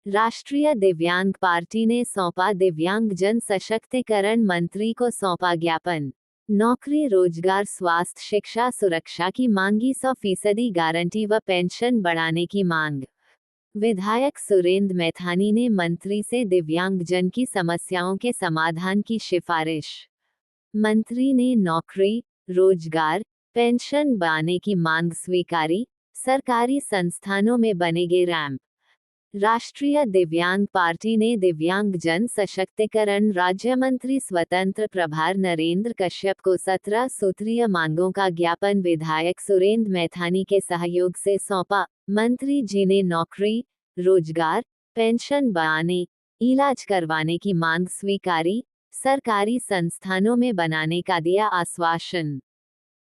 राष्ट्रीय दिव्यांग पार्टी ने सौंपा दिव्यांग जन सशक्तिकरण मंत्री को सौंपा ज्ञापन। नौकरी, रोजगार, स्वास्थ्य, शिक्षा, सुरक्षा की मांगी 100% गारंटी व पेंशन बढ़ाने की मांग। विधायक सुरेंद्र मैथानी ने मंत्री से दिव्यांगजन की समस्याओं के समाधान की सिफारिश। मंत्री ने नौकरी, रोजगार, पेंशन बढ़ाने की मांग स्वीकारी। सरकारी संस्थानों में बनेंगे रैंप। राष्ट्रीय दिव्यांग पार्टी ने दिव्यांग जन सशक्तिकरण राज्य मंत्री स्वतंत्र प्रभार नरेंद्र कश्यप को 17 सूत्रीय मांगों का ज्ञापन विधायक सुरेंद्र मैथानी के सहयोग से सौंपा। मंत्री जी ने नौकरी, रोजगार, पेंशन बढ़ाने, इलाज करवाने की मांग स्वीकारी। सरकारी संस्थानों में बनाने का दिया आश्वासन।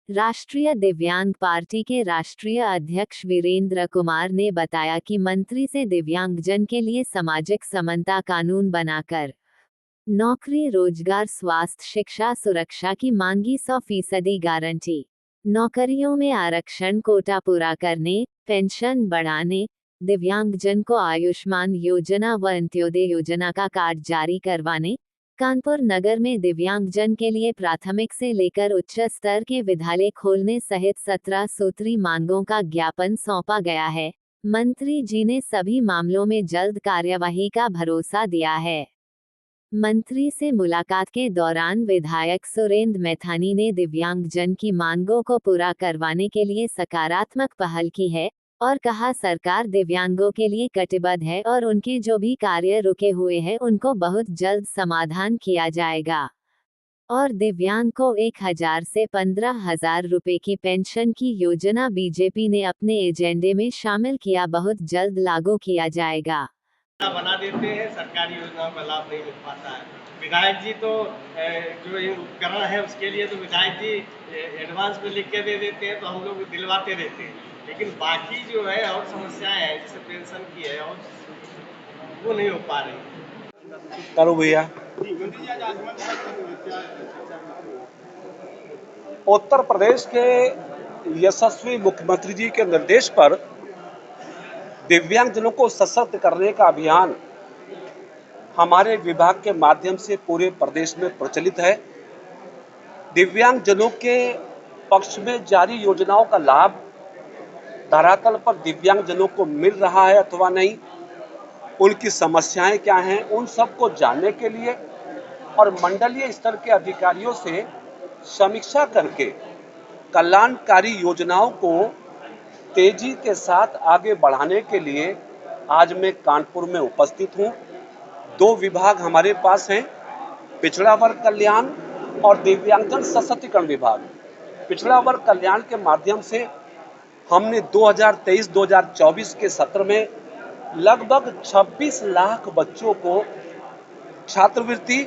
राष्ट्रीय दिव्यांग पार्टी के राष्ट्रीय अध्यक्ष वीरेंद्र कुमार ने बताया कि मंत्री से दिव्यांगजन के लिए सामाजिक समानता कानून बनाकर नौकरी, रोजगार, स्वास्थ्य, शिक्षा, सुरक्षा की मांगी 100% गारंटी, नौकरियों में आरक्षण कोटा पूरा करने, पेंशन बढ़ाने, दिव्यांगजन को आयुष्मान योजना व अंत्योदय योजना का कार्ड जारी करवाने, कानपुर नगर में दिव्यांगजन के लिए प्राथमिक से लेकर उच्च स्तर के विद्यालय खोलने सहित 17 सूत्री मांगों का ज्ञापन सौंपा गया है। मंत्री जी ने सभी मामलों में जल्द कार्यवाही का भरोसा दिया है। मंत्री से मुलाकात के दौरान विधायक सुरेंद्र मैथानी ने दिव्यांगजन की मांगों को पूरा करवाने के लिए सकारात्मक पहल की है और कहा सरकार दिव्यांगों के लिए कटिबद्ध है और उनके जो भी कार्य रुके हुए हैं उनको बहुत जल्द समाधान किया जाएगा। और दिव्यांग को 1000 से 15,000 रुपए की पेंशन की योजना बीजेपी ने अपने एजेंडे में शामिल किया, बहुत जल्द लागू किया जाएगा। बना देते हैं, सरकारी योजनाओं का लाभ नहीं मिल पाता है। विधायक जी तो जो ये उपकरण है उसके लिए तो विधायक जी एडवांस में लिख के दे देते हैं, तो हम लोग दिलवाते रहते हैं, लेकिन बाकी जो है और समस्याएं हैं जैसे पेंशन की है और वो नहीं हो पा रही। करो भैया। उत्तर प्रदेश के यशस्वी मुख्यमंत्री जी के निर्देश पर दिव्यांगजनों को सशक्त करने का अभियान हमारे विभाग के माध्यम से पूरे प्रदेश में प्रचलित है। दिव्यांगजनों के पक्ष में जारी योजनाओं का लाभ धरातल पर दिव्यांगजनों को मिल रहा है अथवा नहीं, उनकी समस्याएं क्या हैं, उन सबको जानने के लिए और मंडलीय स्तर के अधिकारियों से समीक्षा करके कल्याणकारी योजनाओं को तेजी के साथ आगे बढ़ाने के लिए आज मैं कानपुर में उपस्थित हूं। 2 विभाग हमारे पास हैं, पिछड़ा वर्ग कल्याण और दिव्यांगजन सशक्तिकरण विभाग। पिछड़ा वर्ग कल्याण के माध्यम से हमने 2023-2024 के सत्र में लगभग 26 लाख बच्चों को छात्रवृत्ति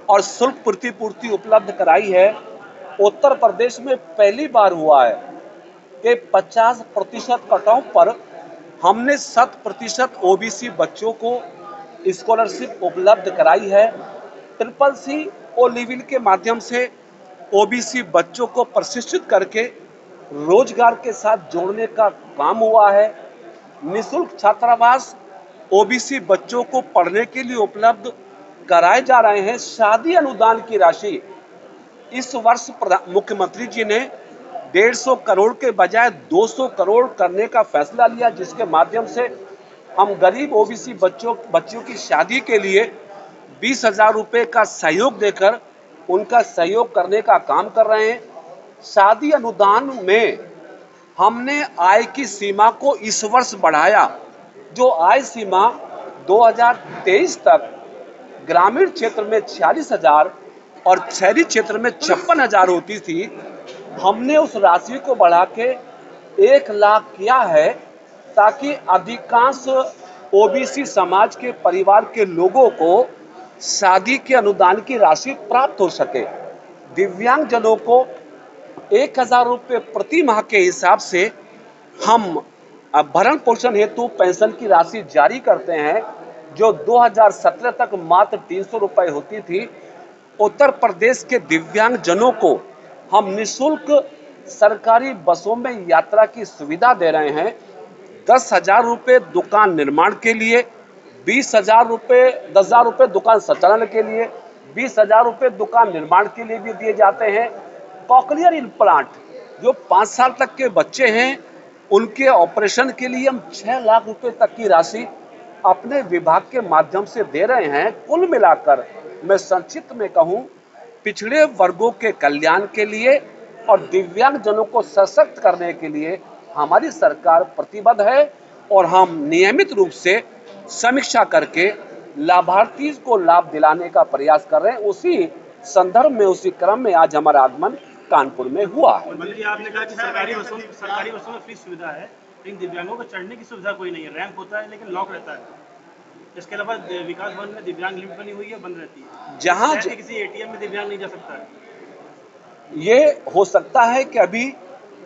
और शुल्क प्रतिपूर्ति उपलब्ध कराई है। उत्तर प्रदेश में पहली बार हुआ है कि 50% कट ऑफ पर हमने 100% ओबीसी बच्चों को स्कॉलरशिप उपलब्ध कराई है। CCC ओ लेवल के माध्यम से ओबीसी बच्चों को प्रशिक्षित करके रोजगार के साथ जोड़ने का काम हुआ है। निःशुल्क छात्रावास ओबीसी बच्चों को पढ़ने के लिए उपलब्ध कराए जा रहे हैं। शादी अनुदान की राशि इस वर्ष मुख्यमंत्री जी ने 150 करोड़ के बजाय 200 करोड़ करने का फैसला लिया, जिसके माध्यम से हम गरीब ओबीसी बच्चों की शादी के लिए 20,000 रुपए का सहयोग देकर उनका सहयोग करने का काम कर रहे हैं। शादी अनुदान में हमने आय की सीमा को इस वर्ष बढ़ाया। जो आय सीमा 2023 तक ग्रामीण क्षेत्र में 46,000 और शहरी क्षेत्र में 56,000 होती थी, हमने उस राशि को बढ़ा के 1 लाख किया है, ताकि अधिकांश ओबीसी समाज के परिवार के लोगों को शादी के अनुदान की राशि प्राप्त हो सके। दिव्यांगजनों को 1,000 रुपये प्रति माह के हिसाब से हम भरण पोषण हेतु पेंशन की राशि जारी करते हैं, जो 2017 तक मात्र 300 रुपये होती थी। उत्तर प्रदेश के दिव्यांगजनों को हम निःशुल्क सरकारी बसों में यात्रा की सुविधा दे रहे हैं। 10,000 रुपये दुकान निर्माण के लिए, 20,000 रुपये, 10,000 रुपये दुकान संचालन के लिए, 20,000 रुपये दुकान निर्माण के लिए भी दिए जाते हैं। कॉकलियर इम्प्लांट जो 5 साल तक के बच्चे हैं उनके ऑपरेशन के लिए हम 6 लाख रुपए तक की राशि अपने विभाग के माध्यम से दे रहे हैं। कुल मिलाकर मैं संक्षिप्त में कहूं, पिछड़े वर्गों के कल्याण के लिए और दिव्यांगजनों को सशक्त करने के लिए हमारी सरकार प्रतिबद्ध है और हम नियमित रूप से समीक्षा करके लाभार्थी को लाभ दिलाने का प्रयास कर रहे हैं। उसी संदर्भ में, उसी क्रम में आज हमारा आगमन कानपुर में हुआ है। मंत्री जी, आपने कहा कि सरकारी बसों में फ्री सुविधा है, लेकिन दिव्यांगों को चढ़ने की सुविधा कोई नहीं है। रैंप होता है लेकिन लॉक रहता है। इसके अलावा विकास भवन में दिव्यांग लिफ्ट बनी हुई है, बंद रहती है। जहां किसी एटीएम में दिव्यांग नहीं जा सकता है। ये हो सकता है कि अभी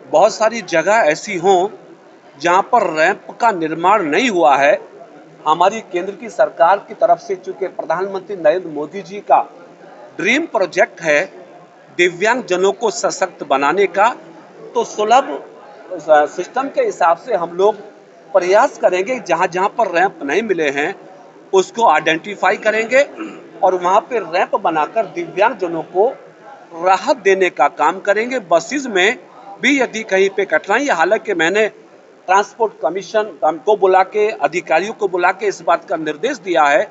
बहुत सारी जगह ऐसी हों जहां पर रैंप का निर्माण नहीं हुआ है। हमारी केंद्र की सरकार की तरफ से, चूंकि प्रधानमंत्री नरेंद्र मोदी जी का ड्रीम प्रोजेक्ट है दिव्यांगजनों को सशक्त बनाने का, तो सुलभ सिस्टम के हिसाब से हम लोग प्रयास करेंगे। जहां जहां पर रैंप नहीं मिले हैं उसको आइडेंटिफाई करेंगे और वहां पे रैंप बनाकर दिव्यांगजनों को राहत देने का काम करेंगे। बसेस में भी यदि कहीं पे कठिनाई, हालांकि मैंने ट्रांसपोर्ट कमीशन को बुला के, अधिकारियों को बुला के इस बात का निर्देश दिया है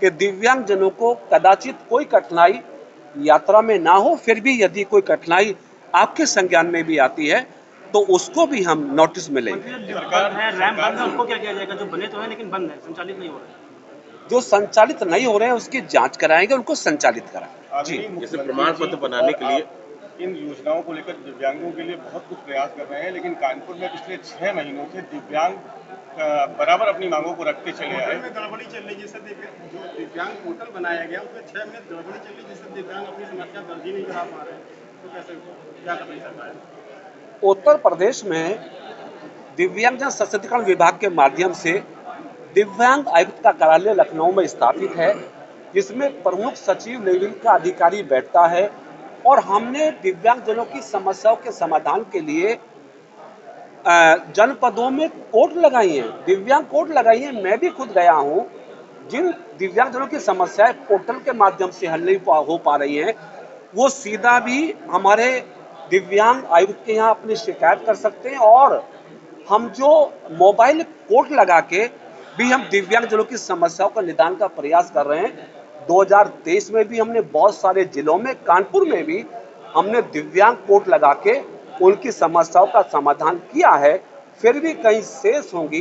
कि दिव्यांगजनों को कदाचित कोई कठिनाई यात्रा में ना हो, फिर भी यदि कोई कठिनाई आपके संज्ञान में भी आती है तो उसको भी हम नोटिस में लेंगे। सरकार है, रैंप बंद है, उनको क्या किया जाएगा? जो बने तो है लेकिन बंद है, संचालित नहीं हो रहा है। जो संचालित नहीं हो रहे हैं उसकी जांच कराएंगे, उनको संचालित कराएंगे। जी, जैसे प्रमाण पत्र बनाने के लिए इन योजनाओं को लेकर दिव्यांगों के लिए बहुत कुछ प्रयास कर रहे हैं, लेकिन कानपुर में पिछले 6 महीनों से दिव्यांग बराबर अपनी मांगों को रखते चले आए। गड़बड़ी चल रही है, जिससे जो दिव्यांग पोर्टल बनाया गया उसमें 6 महीने गड़बड़ी चल रही है, जिससे दिव्यांग अपनी समस्या दर्ज ही नहीं करा पा रहे हैं। तो कैसे, क्या कर रही सरकार? उत्तर प्रदेश में दिव्यांगजन सशक्तिकरण विभाग के माध्यम से दिव्यांग आयुक्त का कार्यालय लखनऊ में स्थापित है, जिसमें प्रमुख सचिव लेवल का अधिकारी बैठता है और हमने दिव्यांगजनों की समस्याओं के समाधान के लिए जनपदों में कोर्ट लगाई हैं, दिव्यांग कोर्ट लगाई हैं। मैं भी खुद गया हूं। जिन दिव्यांगजनों की समस्याएं पोर्टल के माध्यम से हल नहीं हो पा रही हैं, वो सीधा भी हमारे दिव्यांग आयुक्त के यहाँ अपनी शिकायत कर सकते हैं और हम जो मोबाइल कोर्ट लगा के भी हम दिव्यांगजनों की समस्याओं का निदान का प्रयास कर रहे हैं। 2023 में भी हमने बहुत सारे जिलों में, कानपुर में भी हमने दिव्यांग कोर्ट लगा के उनकी समस्याओं का समाधान किया है। फिर भी कहीं शेष होंगी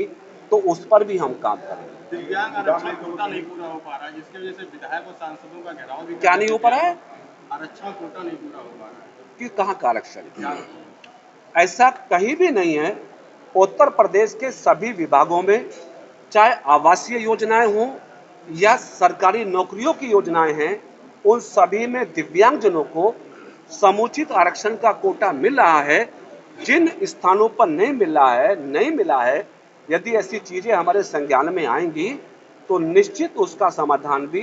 तो उस पर भी हम काम करेंगे। दिव्यांग आरक्षण कोटा नहीं पूरा हो पा रहा है, जिसकी वजह से विधायक और सांसदों का घेराव भी क्या नहीं हो पा रहा है? आरक्षण कोटा नहीं पूरा हो पा रहा है। कि कहाँ का आरक्षण? ऐसा कहीं भी नहीं है। उत्तर प्रदेश के सभी विभागों में, चाहे आवासीय योजनाएं हों या सरकारी नौकरियों की योजनाएं हैं, उन सभी में दिव्यांगजनों को समुचित आरक्षण का कोटा मिल रहा है। जिन स्थानों पर नहीं मिला है, यदि ऐसी चीजें हमारे संज्ञान में आएंगी तो निश्चित उसका समाधान भी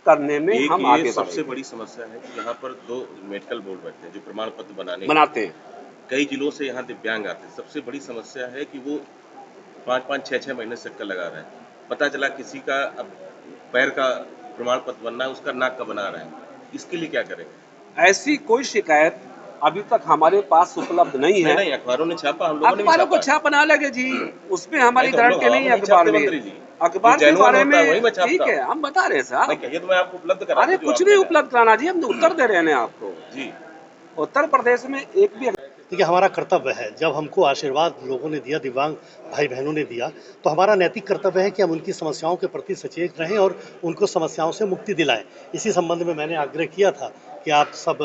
करने में हम आगे सबसे बड़ी समस्या है कि यहाँ पर 2 मेडिकल बोर्ड बैठते हैं जो प्रमाण पत्र बनाते हैं। कई जिलों से यहाँ दिव्यांग आते हैं। सबसे बड़ी समस्या है कि वो 5-5, 6-6 महीने चक्कर लगा रहे हैं। पता चला किसी का अब पैर का प्रमाण पत्र बनना है, उसका नाक का बना रहे हैं। इसके लिए क्या करें? ऐसी कोई शिकायत अभी तक हमारे पास उपलब्ध नहीं है। नहीं, अखबारों ने छापा, हम लोगों ने अखबारों को छापा ना लगे जी, उसमें हमारी गारंटी नहीं है। अखबार के बारे में ठीक है, हम बता रहे हैं साहब। ये तो मैं आपको उपलब्ध करा। अरे कुछ नहीं उपलब्ध कराना जी, हम उत्तर दे रहे हैं आपको जी। उत्तर प्रदेश में एक भी देखिए, हमारा कर्तव्य है, जब हमको आशीर्वाद लोगों ने दिया, दिव्यांग भाई बहनों ने दिया, तो हमारा नैतिक कर्तव्य है कि हम उनकी समस्याओं के प्रति सचेत रहें और उनको समस्याओं से मुक्ति दिलाएं। इसी संबंध में मैंने आग्रह किया था कि आप सब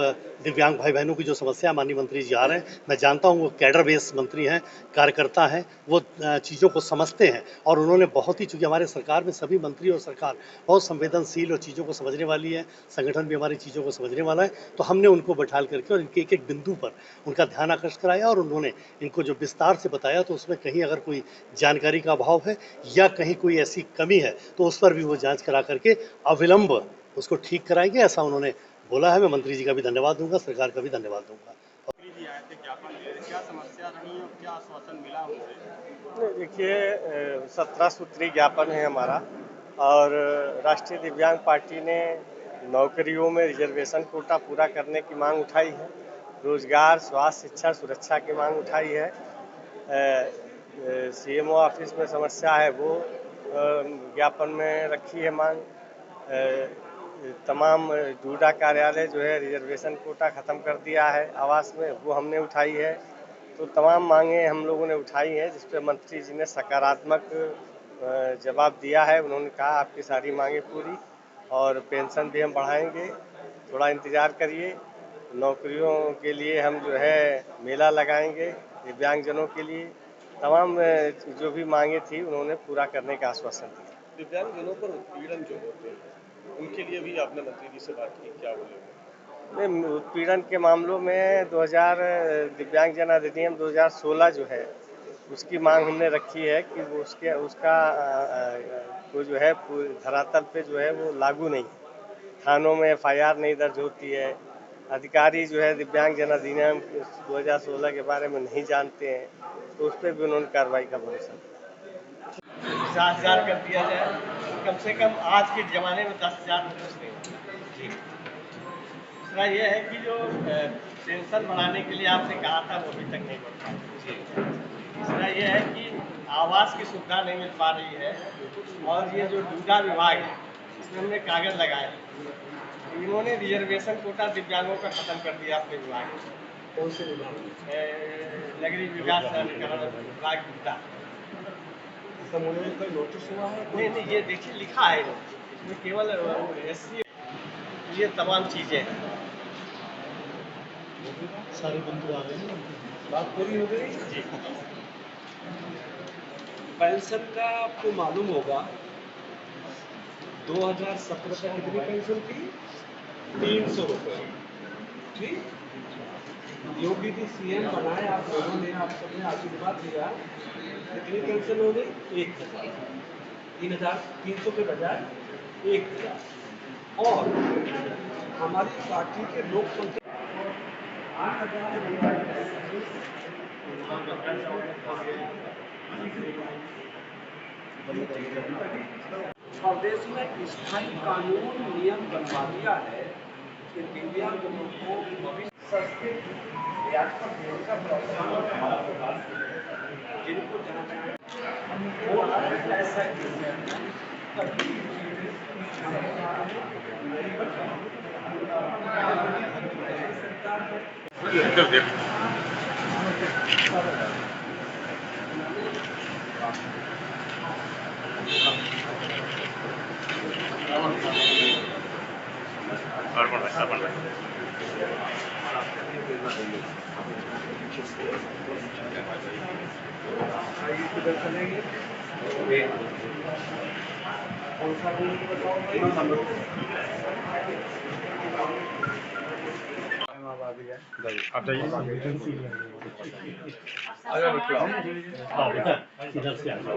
दिव्यांग भाई बहनों की जो समस्या माननीय मंत्री जी आ रहे हैं, मैं जानता हूँ वो कैडर बेस मंत्री हैं, कार्यकर्ता हैं, वो चीज़ों को समझते हैं और उन्होंने बहुत ही, चूँकि हमारे सरकार में सभी मंत्री और सरकार बहुत संवेदनशील और चीज़ों को समझने वाली है, संगठन भी हमारी चीज़ों को समझने वाला है, तो हमने उनको बैठाल करके और इनके एक एक बिंदु पर उनका ध्यान आकर्षित कराया और उन्होंने इनको जो विस्तार से बताया, तो उसमें कहीं अगर कोई जानकारी का अभाव है या कहीं कोई ऐसी कमी है तो उस पर भी वो जाँच करा करके अविलंब उसको ठीक कराएंगे, ऐसा उन्होंने बोला है। मैं मंत्री जी का भी धन्यवाद दूंगा, सरकार का भी धन्यवाद दूंगा। क्या समस्या रही और क्या आश्वासन मिला उनसे? देखिए, 17 सूत्री ज्ञापन है हमारा और राष्ट्रीय दिव्यांग पार्टी ने नौकरियों में रिजर्वेशन कोटा पूरा करने की मांग उठाई है, रोजगार, स्वास्थ्य, शिक्षा, सुरक्षा की मांग उठाई है। सीएमओ ऑफिस में समस्या है वो ज्ञापन में रखी है मांग। तमाम डूडा कार्यालय जो है रिजर्वेशन कोटा ख़त्म कर दिया है आवास में, वो हमने उठाई है। तो तमाम मांगें हम लोगों ने उठाई हैं, जिस पर मंत्री जी ने सकारात्मक जवाब दिया है। उन्होंने कहा आपकी सारी मांगें पूरी और पेंशन भी हम बढ़ाएंगे, थोड़ा इंतज़ार करिए। नौकरियों के लिए हम जो है मेला लगाएंगे दिव्यांगजनों के लिए। तमाम जो भी मांगे थी उन्होंने पूरा करने का आश्वासन दिया। दिव्यांगजनों पर उत्पीड़न जो होते हैं उनके लिए भी आपने मंत्री जी से बात की, क्या बोले? नहीं, उत्पीड़न के मामलों में दिव्यांगजन अधिनियम 2016 जो है उसकी मांग हमने रखी है कि वो उसका वो जो है धरातल पे जो है वो लागू नहीं, थानों में FIR नहीं दर्ज होती है, अधिकारी जो है दिव्यांगजन अधिनियम 2016 के बारे में नहीं जानते हैं, तो उस पर भी उन्होंने कार्रवाई का भरोसा दिया। 50,000 कर दिया जाए, कम से कम आज के ज़माने में 10,000 में कुछ नहीं होता। दूसरा ये है कि जो पेंशन बढ़ाने के लिए आपने कहा था वो अभी तक नहीं बढ़ पा। तीसरा ये है कि आवास की सुविधा नहीं मिल पा रही है, और ये जो डूडा विभाग है इसमें हमने कागज लगाए हैं, इन्होंने रिजर्वेशन कोटा दिव्यांगों का खत्म कर दिया अपने विभाग में। कौन से विभाग? नगरीय विकास प्राधिकरण विभाग डूडा। कोई नोटिस हुआ है? नहीं, ये देखिए लिखा है इसमें, केवल SC, ये तमाम चीज़ें हैं। सारे बंधु आ गए हैं, बात पूरी हो गई जी। पेंशन का आपको मालूम होगा 2017 तक कितनी पेंशन थी? 300 रुपये। ठीक, योगी जी CM बनाए, आप लोगों ने, आप सबने आशीर्वाद दिया, कितनी पेंशन हो गई? 1,000। 3,300 के बजाय 1,000। और हमारी पार्टी के लोक संख्या प्रदेश में स्थायी कानून नियम बनवा दिया है कि दिव्यांगजनों को सस्ते ब्याज पर देने का प्रावधान, जिनको जहाँ ऐसा आप जाइए, इधर से आ जाओ।